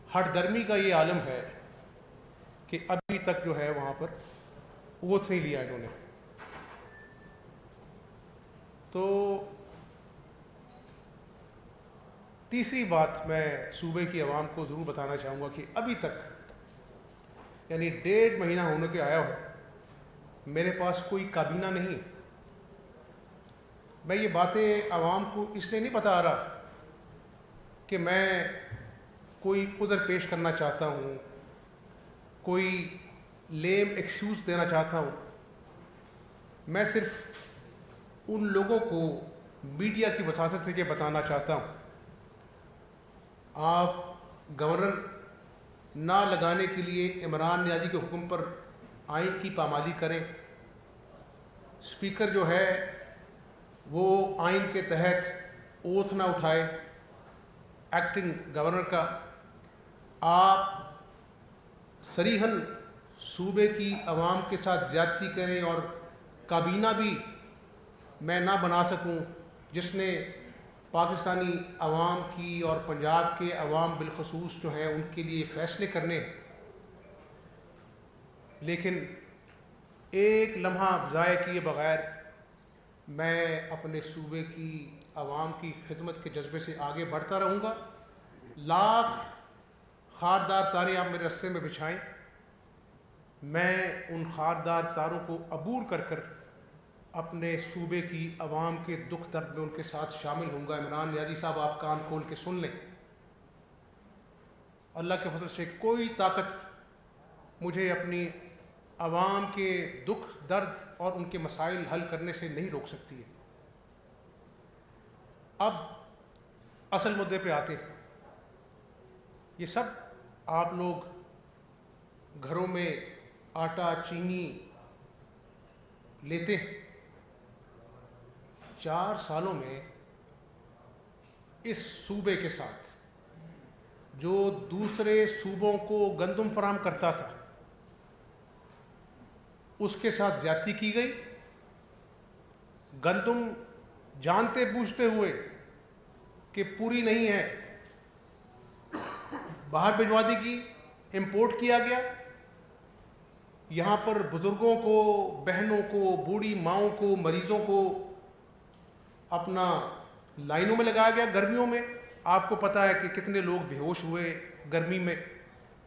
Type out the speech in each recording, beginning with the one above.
ہٹ درمی کا یہ عالم ہے کہ ابھی تک جو ہے وہاں پر اوتھ نہیں لیا انہوں نے. تو تیسری بات میں صوبے کی عوام کو ضرور بتانا چاہوں گا کہ ابھی تک یعنی 1.5 مہینہ ہونے کے آیا ہو میرے پاس کوئی کابینہ نہیں. میں یہ باتیں عوام کو اس لیے نہیں بتا رہا کہ میں کوئی عذر پیش کرنا چاہتا ہوں, کوئی لیم ایکسکیوز دینا چاہتا ہوں. میں صرف ان لوگوں کو میڈیا کی وساطت سے یہ بتانا چاہتا ہوں, آپ گورنر نہ لگانے کے لیے عمران نیازی کے حکم پر آئین کی پامالی کریں. اسپیکر جو ہے وہ آئین کے تحت اوتھ نہ اٹھائے ایکٹنگ گورنر کا. آپ صریحاً صوبے کی عوام کے ساتھ زیادتی کریں اور کابینہ بھی میں نہ بنا سکوں جس نے پاکستانی عوام کی اور پنجاب کے عوام بالخصوص جو ہیں ان کے لیے فیصلے کرنے. لیکن ایک لمحہ ضائع کیے بغیر میں اپنے صوبے کی عوام کی خدمت کے جذبے سے آگے بڑھتا رہوں گا. لاکھ خاردار تاریں آپ میرے رستے میں بچھائیں, میں ان خاردار تاروں کو عبور کر کر اپنے صوبے کی عوام کے دکھ درد میں ان کے ساتھ شامل ہوں گا. عمران نیازی صاحب آپ کان کھول کے سن لیں, اللہ کے فضل سے کوئی طاقت مجھے اپنی عوام کے دکھ درد اور ان کے مسائل حل کرنے سے نہیں روک سکتی ہے. اب اصل مدعے پہ آتے ہیں. یہ سب آپ لوگ گھروں میں آٹا چینی لیتے ہیں. 4 سالوں میں اس صوبے کے ساتھ جو دوسرے صوبوں کو گندم فراہم کرتا تھا اس کے ساتھ زیادتی کی گئی. گندم جانتے بوجھتے ہوئے کہ پوری نہیں ہے باہر بھجوا دی گئی, امپورٹ کیا گیا. یہاں پر بزرگوں کو, بہنوں کو, بوڑھی ماؤں کو, مریضوں کو اپنا لائنوں میں لگایا گیا گرمیوں میں. آپ کو پتہ ہے کہ کتنے لوگ بے ہوش ہوئے گرمی میں,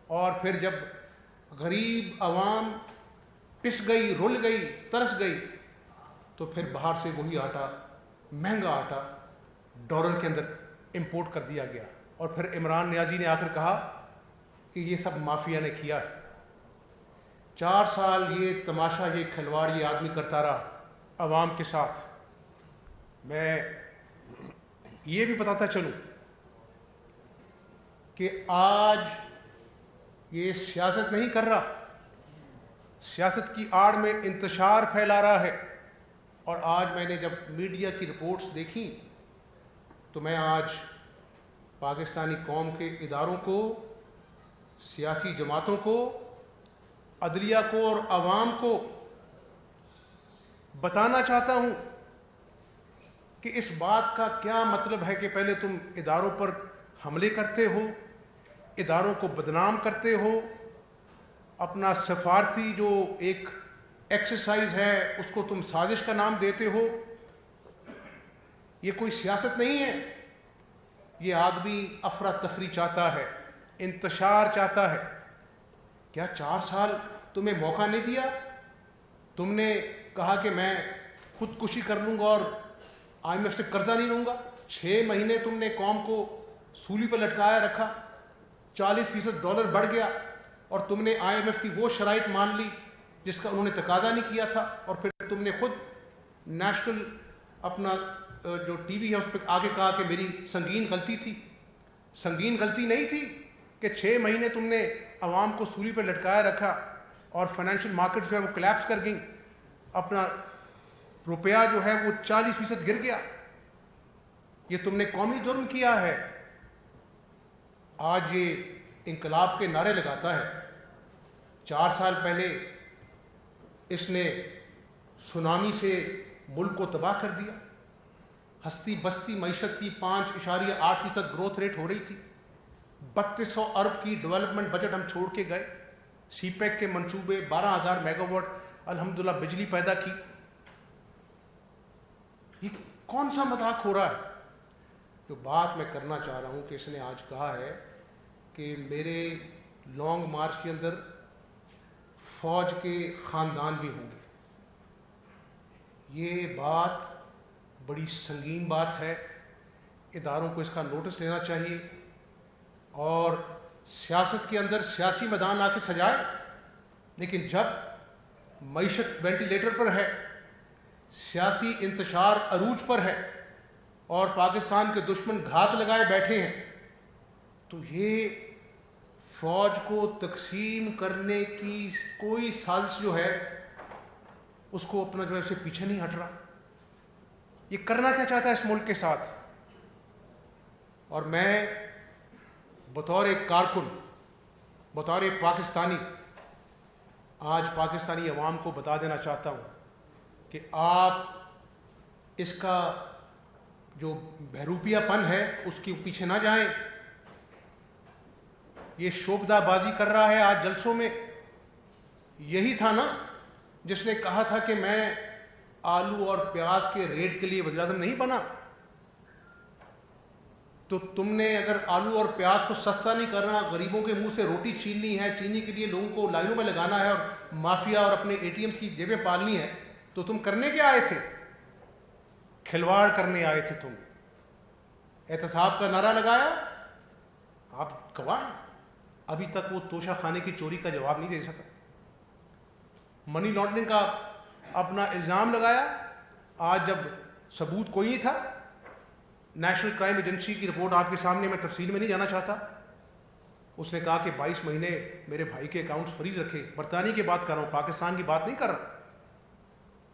اور پھر جب غریب عوام پس گئی, رل گئی, ترس گئی, تو پھر باہر سے وہی آٹا, مہنگا آٹا ڈالر کے اندر امپورٹ کر دیا گیا. اور پھر عمران نیازی نے آ کر کہا کہ یہ سب مافیا نے کیا ہے. 4 سال یہ تماشا, یہ کھلواڑ یہ آدمی کرتا رہا عوام کے ساتھ. میں یہ بھی بتاتا چلوں کہ آج یہ سیاست نہیں کر رہا, سیاست کی آڑ میں انتشار پھیلا رہا ہے. اور آج میں نے جب میڈیا کی رپورٹس دیکھیں تو میں آج پاکستانی قوم کے اداروں کو, سیاسی جماعتوں کو, عدلیہ کو اور عوام کو بتانا چاہتا ہوں کہ اس بات کا کیا مطلب ہے کہ پہلے تم اداروں پر حملے کرتے ہو, اداروں کو بدنام کرتے ہو, اپنا سفارتی جو ایک ایکسرسائز ہے اس کو تم سازش کا نام دیتے ہو. یہ کوئی سیاست نہیں ہے. یہ آدمی افراتفری چاہتا ہے, انتشار چاہتا ہے. کیا 4 سال تمہیں موقع نہیں دیا؟ تم نے کہا کہ میں خودکشی کر لوں گا اور IMF سے قرضہ نہیں لوں گا. 6 مہینے تم نے قوم کو سولی پر لٹکایا رکھا, 40% ڈالر بڑھ گیا, اور تم نے IMF کی وہ شرائط مان لی جس کا انہوں نے تقاضا نہیں کیا تھا. اور پھر تم نے خود نیشنل اپنا جو ٹی وی ہے اس پہ آگے کہا کہ میری سنگین غلطی تھی. سنگین غلطی نہیں تھی کہ 6 مہینے تم نے عوام کو سولی پہ لٹکایا رکھا اور فائنینشیل مارکیٹ جو ہے وہ کلیپس کر گئیں, اپنا روپیہ جو ہے وہ 40% گر گیا. یہ تم نے قومی جرم کیا ہے. آج یہ انقلاب کے نعرے لگاتا ہے. 4 سال پہلے اس نے سونامی سے ملک کو تباہ کر دیا. ہستی بستی معیشت تھی, 5.8% گروتھ ریٹ ہو رہی تھی. 3200 ارب کی ڈیولپمنٹ بجٹ ہم چھوڑ کے گئے. سی پیک کے منصوبے 12,000 میگا واٹ الحمدللہ بجلی پیدا کی. یہ کون سا مذاق ہو رہا ہے؟ جو بات میں کرنا چاہ رہا ہوں کہ اس نے آج کہا ہے کہ میرے لانگ مارچ کے اندر فوج کے خاندان بھی ہوں گے. یہ بات بڑی سنگین بات ہے. اداروں کو اس کا نوٹس لینا چاہیے اور سیاست کے اندر سیاسی میدان آ کے سجائے، لیکن جب معیشت وینٹیلیٹر پر ہے، سیاسی انتشار عروج پر ہے اور پاکستان کے دشمن گھات لگائے بیٹھے ہیں، تو یہ فوج کو تقسیم کرنے کی کوئی سازش جو ہے اس کو اپنا جو ہے اسے پیچھے نہیں ہٹ رہا. یہ کرنا کیا چاہتا ہے اس ملک کے ساتھ؟ اور میں بطور ایک کارکن، بطور ایک پاکستانی، آج پاکستانی عوام کو بتا دینا چاہتا ہوں کہ آپ اس کا جو بہروپیہ پن ہے اس کے پیچھے نہ جائیں. یہ شوبدہ بازی کر رہا ہے آج جلسوں میں. یہی تھا نا جس نے کہا تھا کہ میں آلو اور پیاز کے ریٹ کے لیے وزیر اعظم نہیں بنا. تو تم نے اگر آلو اور پیاز کو سستا نہیں کرنا، غریبوں کے منہ سے روٹی چھیننی ہے، چینی کے لیے لوگوں کو لائنوں میں لگانا ہے اور مافیا اور اپنے اے ٹی ایمز کی جیبیں پالنی ہے، تو تم کرنے کیا آئے تھے؟ کھلواڑ کرنے آئے تھے. تم احتساب کا نعرہ لگایا، آپ گواہ. ابھی تک وہ توشہ خانے کی چوری کا جواب نہیں دے سکا. منی لانڈرنگ کا اپنا الزام لگایا. آج جب ثبوت کوئی نہیں تھا، نیشنل کرائم ایجنسی کی رپورٹ آپ کے سامنے، میں تفصیل میں نہیں جانا چاہتا، اس نے کہا کہ 22 مہینے میرے بھائی کے اکاؤنٹس فریز رکھے. برطانیہ کی بات کر رہا ہوں، پاکستان کی بات نہیں کر رہا.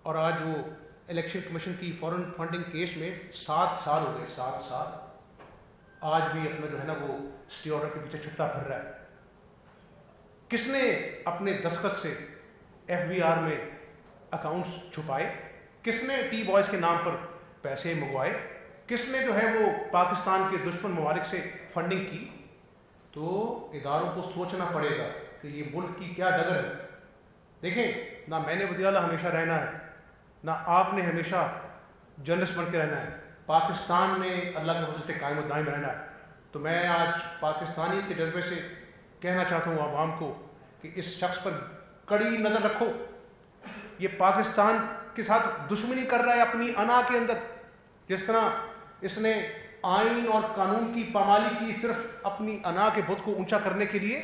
اور آج وہ الیکشن کمیشن کی فورن فنڈنگ کیس میں 7 سال ہو گئے. 7 سال. آج بھی اپنا جو ہے نا وہ اسٹے آرڈر کے پیچھے چھپتا پھر رہا ہے. کس نے اپنے دستخط سے ایف بی آر میں اکاؤنٹس چھپائے؟ کس نے ٹی بوائز کے نام پر پیسے منگوائے؟ کس نے جو ہے وہ پاکستان کے دشمن ممالک سے فنڈنگ کی؟ تو اداروں کو سوچنا پڑے گا کہ یہ ملک کی کیا ڈگر ہے. دیکھیں، نہ میں نے وزیر اعلیٰ ہمیشہ رہنا ہے، نہ آپ نے ہمیشہ جرنلسٹ بن کے رہنا ہے. پاکستان نے اللہ کے فضل سے قائم و دائم رہنا ہے. تو میں آج پاکستانی کے جذبے سے کہنا چاہتا ہوں عوام کو کہ اس شخص پر کڑی نظر رکھو. یہ پاکستان کے ساتھ دشمنی کر رہا ہے اپنی انا کے اندر. جس طرح اس نے آئین اور قانون کی پامالی کی صرف اپنی انا کے بت کو اونچا کرنے کے لیے.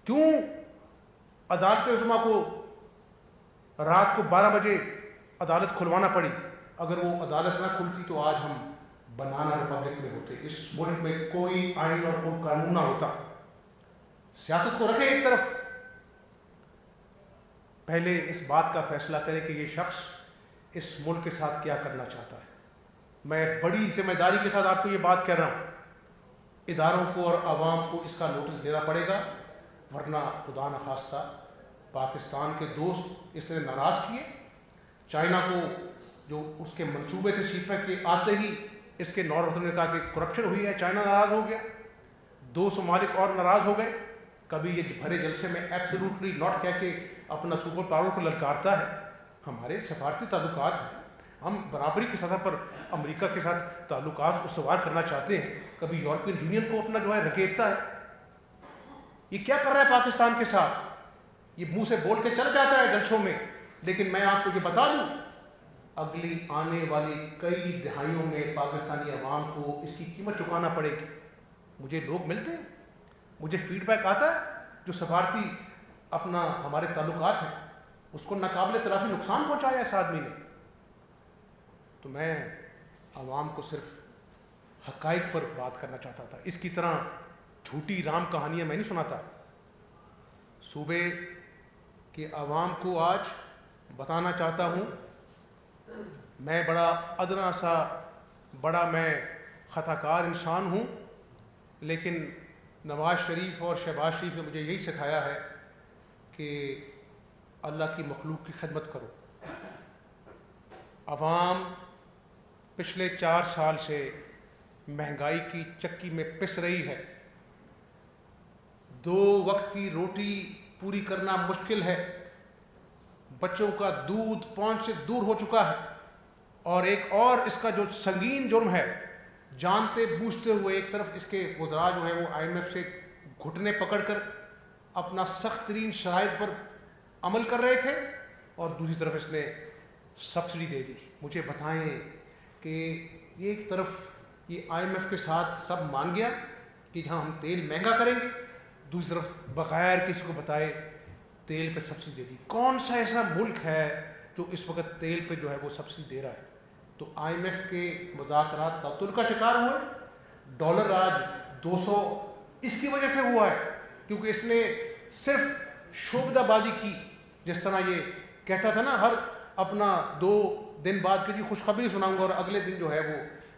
کیوں عدالت عظمیٰ کو رات کو 12 بجے عدالت کھلوانا پڑی؟ اگر وہ عدالت نہ کھلتی تو آج ہم بنانا ریپبلک میں ہوتے. اس ملک میں کوئی آئین اور کوئی قانون نہ ہوتا. سیاست کو رکھے ایک طرف، پہلے اس بات کا فیصلہ کرے کہ یہ شخص اس ملک کے ساتھ کیا کرنا چاہتا ہے. میں بڑی ذمہ داری کے ساتھ آپ کو یہ بات کہہ رہا ہوں. اداروں کو اور عوام کو اس کا نوٹس دینا پڑے گا، ورنہ خدا نخواستہ پاکستان کے دوست اس نے ناراض کیے. چائنا کو جو اس کے منصوبے تھے سی پیک کے، آتے ہی اس کے نور وطن نے کہا کہ کرپشن ہوئی ہے، چائنا ناراض ہو گیا. 2 ممالک اور ناراض ہو گئے. کبھی یہ بھرے جلسے میں ایبسولوٹلی ناٹ کہہ کے اپنا سپر پاور کو للکارتا ہے. ہمارے سفارتی تعلقات ہیں، ہم برابری کی سطح پر امریکہ کے ساتھ تعلقات استوار کرنا چاہتے ہیں. کبھی یورپین یونین کو اپنا جو ہے رکیتا ہے. یہ کیا کر رہا ہے پاکستان کے ساتھ؟ یہ منہ سے بول کے چل جاتا ہے جلسوں میں، لیکن میں آپ کو یہ بتا دوں اگلی آنے والی کئی دہائیوں میں پاکستانی عوام کو اس کی قیمت چکانا پڑے گی. مجھے لوگ ملتے ہیں، مجھے فیڈ بیک آتا ہے جو سفارتی اپنا ہمارے تعلقات ہیں اس کو ناقابل تلافی نقصان پہنچایا اس آدمی نے. تو میں عوام کو صرف حقائق پر بات کرنا چاہتا تھا. اس کی طرح جھوٹی رام کہانیاں میں نہیں سناتا. صوبے کے عوام کو آج بتانا چاہتا ہوں، میں بڑا ادنا سا میں خطا کار انسان ہوں، لیکن نواز شریف اور شہباز شریف نے مجھے یہی سکھایا ہے کہ اللہ کی مخلوق کی خدمت کرو. عوام پچھلے 4 سال سے مہنگائی کی چکی میں پس رہی ہے، 2 وقت کی روٹی پوری کرنا مشکل ہے، بچوں کا دودھ پہنچ سے دور ہو چکا ہے، اور ایک اور اس کا جو سنگین جرم ہے، جانتے بوجھتے ہوئے ایک طرف اس کے وزراء جو ہیں وہ IMF سے گھٹنے پکڑ کر اپنا سخت ترین شرائط پر عمل کر رہے تھے، اور دوسری طرف اس نے سبسڈی دے دی۔ مجھے بتائیں کہ ایک طرف یہ IMF کے ساتھ سب مان گیا کہ ہاں ہم تیل مہنگا کریں گے، دوسری طرف بغیر کسی کو بتائے تیل پہ سبسڈی دے دی۔ کون سا ایسا ملک ہے جو اس وقت تیل پہ جو ہے وہ سبسڈی دے رہا ہے؟ تو IMF کے مذاکرات تعطل کا شکار ہوئے، ڈالر آج 200 اس کی وجہ سے ہوا ہے کیونکہ اس نے صرف شعبدہ بازی کی، جس طرح یہ کہتا تھا نا ہر اپنا 2 دن بعد کہ جی خوشخبری سناؤں گا، اور اگلے دن جو ہے وہ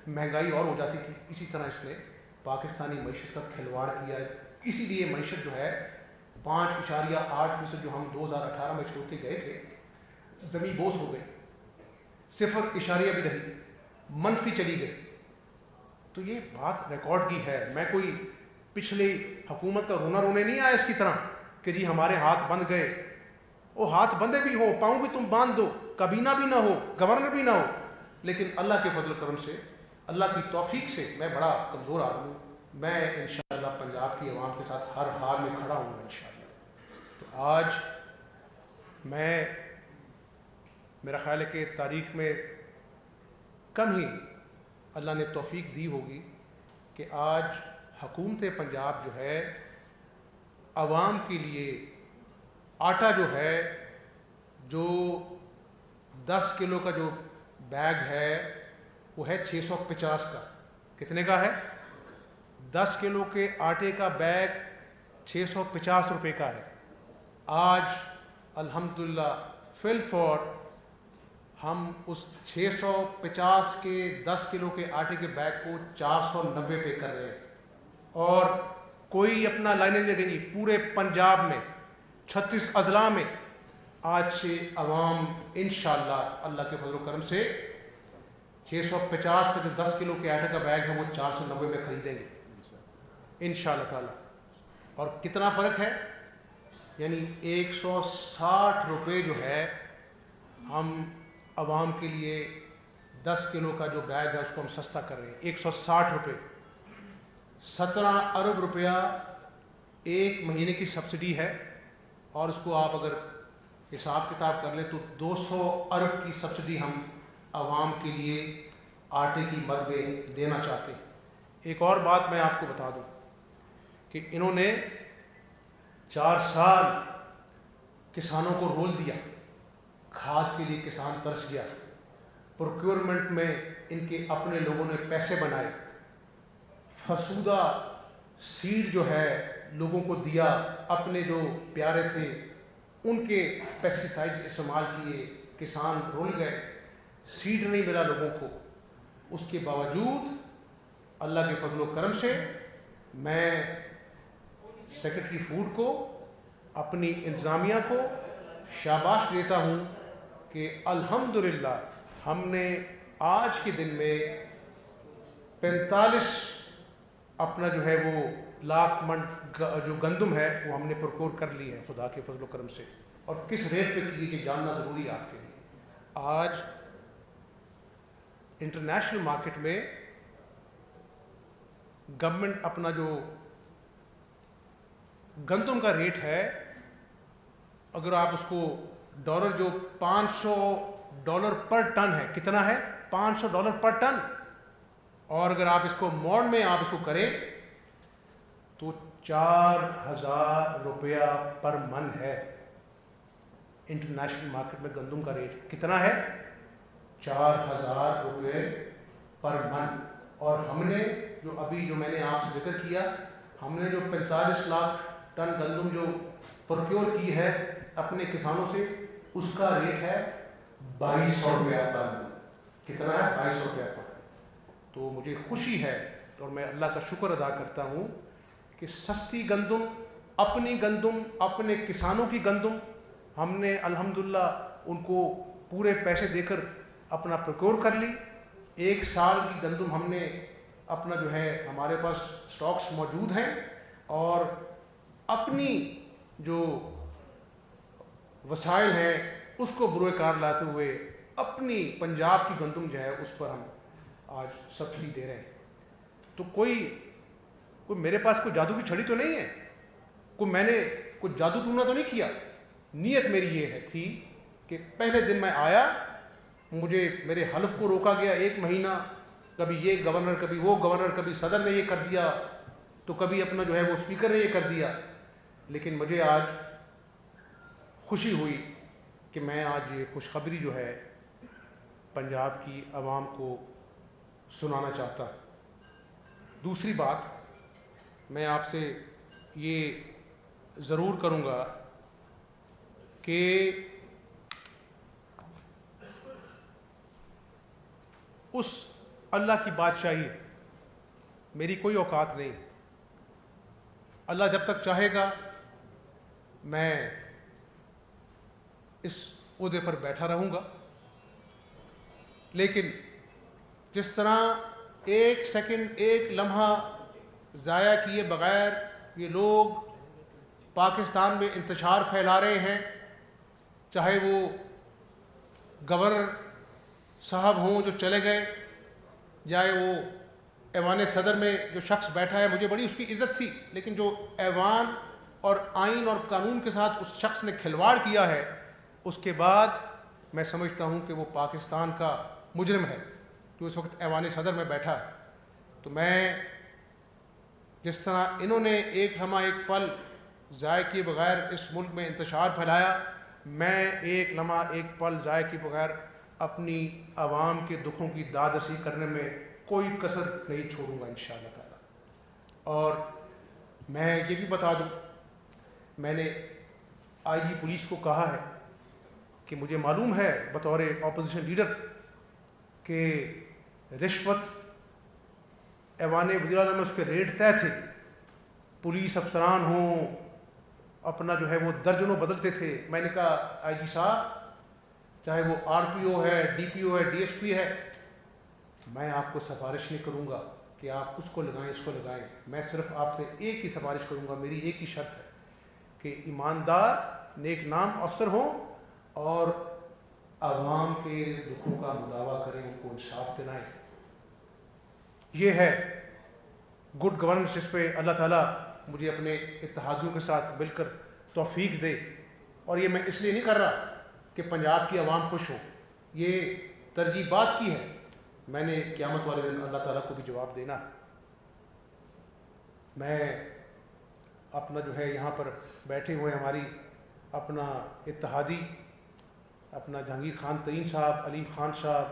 مہنگائی اور ہو جاتی تھی۔ اسی طرح اس نے پاکستانی معیشت کا کھلواڑ کیا ہے، اسی لیے معیشت جو ہے 5.8% جو ہم 2018 میں چھوڑ کے گئے تھے زمین بوس ہو گئی، 0 بھی رہی، منفی چلی گئی۔ تو یہ بات ریکارڈ کی ہے، میں کوئی پچھلی حکومت کا رونا رونے نہیں آیا اس کی طرح کہ جی ہمارے ہاتھ بند گئے۔ وہ ہاتھ بندے بھی ہو، پاؤں بھی تم باندھ دو، کابینہ بھی نہ ہو، گورنر بھی نہ ہو، لیکن اللہ کے فضل و کرم سے، اللہ کی توفیق سے میں بڑا کمزور آدمی ہوں، میں انشاءاللہ پنجاب کی عوام کے ساتھ ہر حال میں کھڑا ہوں گا انشاءاللہ۔ تو آج میرا خیال ہے کہ تاریخ میں کم ہی اللہ نے توفیق دی ہوگی کہ آج حکومت پنجاب جو ہے عوام کے لیے آٹا جو ہے، جو 10 کلو کا جو بیگ ہے وہ ہے 650 کا۔ کتنے کا ہے؟ 10 کلو کے آٹے کا بیگ 650 روپے کا ہے۔ آج الحمدللہ فی الفور ہم اس 650 کے 10 کلو کے آٹے کے بیگ کو 490 پہ کر رہے ہیں، اور کوئی اپنا لائنیں نہیں دیں گی، پورے پنجاب میں 36 اضلاع میں آج سے عوام انشاءاللہ اللہ کے فضل و کرم سے 650 کا جو 10 کلو کے آٹے کا بیگ ہے وہ 490 میں خریدیں گے انشاءاللہ تعالی۔ اور کتنا فرق ہے؟ یعنی 160 روپے جو ہے ہم عوام کے لیے 10 کلو کا جو بیگ ہے اس کو ہم سستا کر رہے ہیں، 160 روپے۔ 17 ارب روپیہ 1 مہینے کی سبسڈی ہے، اور اس کو آپ اگر حساب کتاب کر لیں تو 200 ارب کی سبسڈی ہم عوام کے لیے آٹے کی مد میں دینا چاہتے ہیں۔ ایک اور بات میں آپ کو بتا دوں کہ انہوں نے 4 سال کسانوں کو رول دیا، کھاد کے لیے کسان ترس گیا، پروکیورمنٹ میں ان کے اپنے لوگوں نے پیسے بنائے، فرسودہ سیڈ جو ہے لوگوں کو دیا، اپنے جو پیارے تھے ان کے پیسٹیسائڈ استعمال کیے، کسان رول گئے، سیڈ نہیں ملا لوگوں کو۔ اس کے باوجود اللہ کے فضل و کرم سے میں سیکرٹری فوڈ کو، اپنی انتظامیہ کو شاباش دیتا ہوں کہ الحمدللہ ہم نے آج کے دن میں 45 اپنا جو ہے وہ لاکھ من جو گندم ہے وہ ہم نے پرکور کر لی ہے خدا کے فضل و کرم سے، اور کس ریٹ پہ کی کہ جاننا ضروری ہے آپ کے لیے۔ آج انٹرنیشنل مارکیٹ میں گورنمنٹ اپنا جو گندم کا ریٹ ہے، اگر آپ اس کو ڈالر جو $500 پر ٹن ہے، کتنا ہے؟ $500 پر ٹن، اور اگر آپ اس کو موڑ میں آپ اس کو کریں تو 4000 روپیہ پر من ہے۔ انٹرنیشنل مارکیٹ میں گندم کا ریٹ کتنا ہے؟ 4000 روپے پر من۔ اور ہم نے جو میں نے آپ سے ذکر کیا، ہم نے جو 45 لاکھ ٹن گندم جو پروکیور کی ہے اپنے کسانوں سے، اس کا ریٹ ہے 2200 روپیہ ٹن۔ کتنا ہے؟ 2200 روپیہ ٹن۔ تو مجھے خوشی ہے اور میں اللہ کا شکر ادا کرتا ہوں کہ سستی گندم، اپنی گندم، اپنے کسانوں کی گندم ہم نے الحمدللہ ان کو پورے پیسے دے کر اپنا پروکیور کر لی۔ 1 سال کی گندم ہم نے اپنا جو ہے ہمارے پاس سٹاکس موجود ہیں اور اپنی جو وسائل ہیں اس کو بروئے کار لاتے ہوئے اپنی پنجاب کی گندم جو ہے اس پر ہم آج سبسڈی دے رہے ہیں۔ تو کوئی میرے پاس کوئی جادو کی چھڑی تو نہیں ہے، میں نے کوئی جادو ٹونا تو نہیں کیا۔ نیت میری یہ تھی کہ پہلے دن میں آیا، مجھے میرے حلف کو روکا گیا 1 مہینہ، کبھی یہ گورنر، کبھی وہ گورنر، کبھی صدر نے یہ کر دیا، تو کبھی اپنا جو ہے وہ اسپیکر نے یہ کر دیا، لیکن مجھے آج خوشی ہوئی کہ میں آج یہ خوشخبری جو ہے پنجاب کی عوام کو سنانا چاہتا۔ دوسری بات میں آپ سے یہ ضرور کروں گا کہ اس اللہ کی بادشاہی میری کوئی اوقات نہیں، اللہ جب تک چاہے گا میں اس عہدے پر بیٹھا رہوں گا، لیکن جس طرح 1 سیکنڈ 1 لمحہ ضائع کیے بغیر یہ لوگ پاکستان میں انتشار پھیلا رہے ہیں، چاہے وہ گورنر صاحب ہوں جو چلے گئے، چاہے وہ ایوان صدر میں جو شخص بیٹھا ہے، مجھے بڑی اس کی عزت تھی، لیکن جو ایوان اور آئین اور قانون کے ساتھ اس شخص نے کھلواڑ کیا ہے، اس کے بعد میں سمجھتا ہوں کہ وہ پاکستان کا مجرم ہے جو اس وقت ایوان صدر میں بیٹھا ہے۔ تو میں جس طرح انہوں نے ایک لمحہ 1 پل ضائع کیے بغیر اس ملک میں انتشار پھیلایا، میں 1 لمحہ 1 پل ضائع کیے بغیر اپنی عوام کے دکھوں کی داد رسی کرنے میں کوئی کسر نہیں چھوڑوں گا انشاءاللہ تعالی۔ اور میں یہ بھی بتا دوں، میں نے آئی جی پولیس کو کہا ہے کہ مجھے معلوم ہے بطور اپوزیشن لیڈر کہ رشوت ایوان وزیر اعلیٰ میں اس کے ریٹ طے تھے، پولیس افسران ہوں اپنا جو ہے وہ درجنوں بدلتے تھے۔ میں نے کہا آئی جی صاحب، چاہے وہ آر پی او ہے، ڈی پی او ہے، ڈی ایس پی ہے، میں آپ کو سفارش نہیں کروں گا کہ آپ اس کو لگائیں اس کو لگائیں، میں صرف آپ سے ایک ہی سفارش کروں گا، میری ایک ہی شرط ہے کہ ایماندار نیک نام افسر ہوں اور عوام کے دکھوں کا مداوع کریں، ان کو انصاف دلائیں۔ یہ ہے گڈ گورننس جس پہ اللہ تعالیٰ مجھے اپنے اتحادیوں کے ساتھ مل کر توفیق دے۔ اور یہ میں اس لیے نہیں کر رہا کہ پنجاب کی عوام خوش ہو، یہ ترغیبات کی ہے، میں نے قیامت والے دن اللہ تعالیٰ کو بھی جواب دینا۔ میں اپنا جو ہے یہاں پر بیٹھے ہوئے ہماری اپنا اتحادی، اپنا جہانگیر خان تعین صاحب، علیم خان صاحب،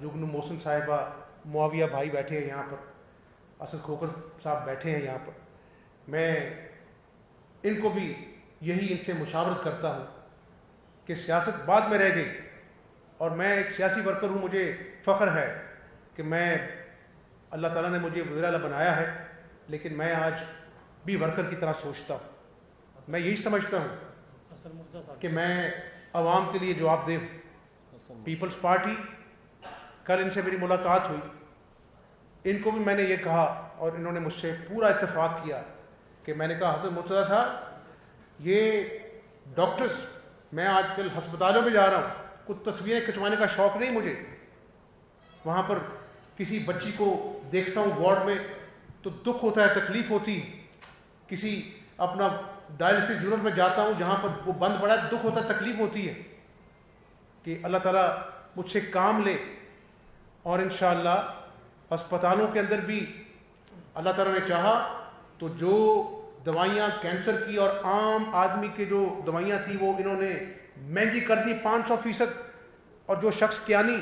جگنو محسن صاحبہ، معاویہ بھائی بیٹھے ہیں یہاں پر، اسد کھوکر صاحب بیٹھے ہیں یہاں پر، میں ان کو بھی یہی ان سے مشاورت کرتا ہوں کہ سیاست بعد میں رہ گئی، اور میں ایک سیاسی ورکر ہوں، مجھے فخر ہے کہ میں اللہ تعالیٰ نے مجھے وزیر اعلیٰ بنایا ہے، لیکن میں آج بھی ورکر کی طرح سوچتا ہوں۔ میں یہی سمجھتا ہوں کہ میں عوام کے لیے جواب دہ ہوں۔ پیپلز پارٹی، کل ان سے میری ملاقات ہوئی، ان کو بھی میں نے یہ کہا اور انہوں نے مجھ سے پورا اتفاق کیا کہ میں نے کہا حضرت مرتضیٰ صاحب، یہ ڈاکٹرز، میں آج کل ہسپتالوں میں جا رہا ہوں، کچھ تصویریں کھنچوانے کا شوق نہیں مجھے، وہاں پر کسی بچی کو دیکھتا ہوں وارڈ میں تو دکھ ہوتا ہے، تکلیف ہوتی ہے، کسی اپنا ڈائلسس یونٹ میں جاتا ہوں جہاں پر وہ بند پڑا ہے، دکھ ہوتا ہے، تکلیف ہوتی ہے، کہ اللہ تعالیٰ مجھ سے کام لے۔ اور انشاءاللہ ہسپتالوں کے اندر بھی اللہ تعالیٰ نے چاہا تو جو دوائیاں کینسر کی اور عام آدمی کے جو دوائیاں تھیں وہ انہوں نے مہنگی کر دی 500%، اور جو شخص کیانی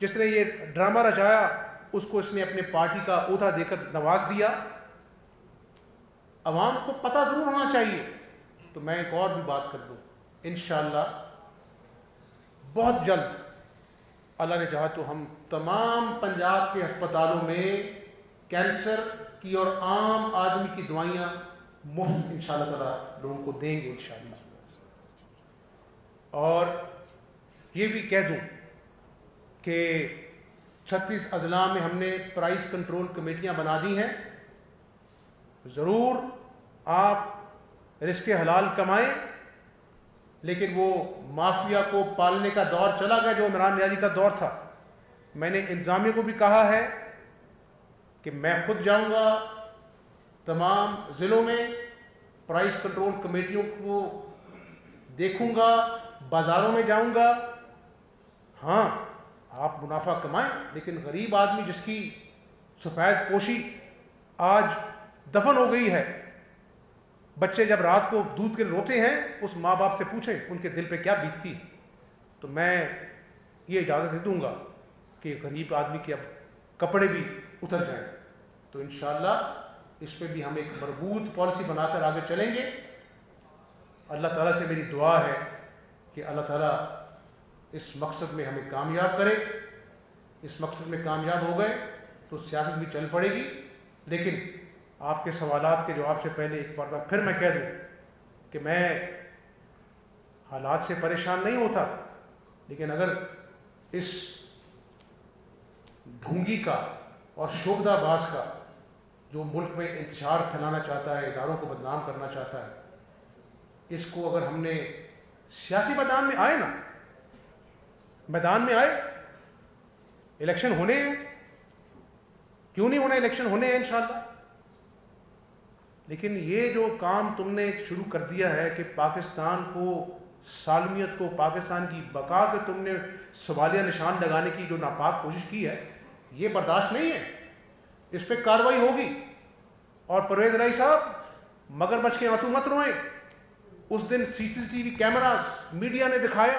جس نے یہ ڈرامہ رچایا اس کو اس نے اپنے پارٹی کا عہدہ دے کر نواز دیا۔ عوام کو پتہ ضرور ہونا چاہیے۔ تو میں ایک اور بھی بات کر دوں، انشاءاللہ بہت جلد اللہ نے چاہا تو ہم تمام پنجاب کے ہسپتالوں میں کینسر کی اور عام آدمی کی دوائیاں مفت انشاءاللہ تعالی لوگوں کو دیں گے انشاءاللہ۔ اور یہ بھی کہہ دوں کہ 36 اضلاع میں ہم نے پرائز کنٹرول کمیٹیاں بنا دی ہیں. ضرور آپ رزق حلال کمائیں، لیکن وہ مافیا کو پالنے کا دور چلا گیا جو عمران نیازی کا دور تھا. میں نے انتظامیہ کو بھی کہا ہے کہ میں خود جاؤں گا تمام ضلعوں میں، پرائز کنٹرول کمیٹیوں کو دیکھوں گا، بازاروں میں جاؤں گا. ہاں آپ منافع کمائیں، لیکن غریب آدمی جس کی سفید پوشی آج دفن ہو گئی ہے، بچے جب رات کو دودھ کے روتے ہیں، اس ماں باپ سے پوچھیں ان کے دل پہ کیا بیتتی. تو میں یہ اجازت نہیں دوں گا کہ غریب آدمی کے اب کپڑے بھی اتر جائیں. تو انشاءاللہ اس پہ بھی ہم ایک مربوط پالیسی بنا کر آگے چلیں گے. اللہ تعالیٰ سے میری دعا ہے کہ اللہ تعالیٰ اس مقصد میں ہمیں کامیاب کرے. اس مقصد میں کامیاب ہو گئے تو سیاست بھی چل پڑے گی. لیکن آپ کے سوالات کے جواب سے پہلے ایک بار پھر میں کہہ دوں کہ میں حالات سے پریشان نہیں ہوتا، لیکن اگر اس ڈھونگی کا اور شعبدہ باز کا جو ملک میں انتشار پھیلانا چاہتا ہے، اداروں کو بدنام کرنا چاہتا ہے، اس کو اگر ہم نے سیاسی میدان میں آئے نا، میدان میں آئے، الیکشن ہونے ہیں، کیوں نہیں ہونا، الیکشن ہونے ہیں انشاءاللہ. لیکن یہ جو کام تم نے شروع کر دیا ہے کہ پاکستان کو، سالمیت کو، پاکستان کی بقا کے تم نے سوالیہ نشان لگانے کی جو ناپاک کوشش کی ہے، یہ برداشت نہیں ہے. اس پہ کارروائی ہوگی. اور پرویز الہی صاحب، مگر بچ کے آنسو مت روئیں. اس دن CCTV کیمراز میڈیا نے دکھایا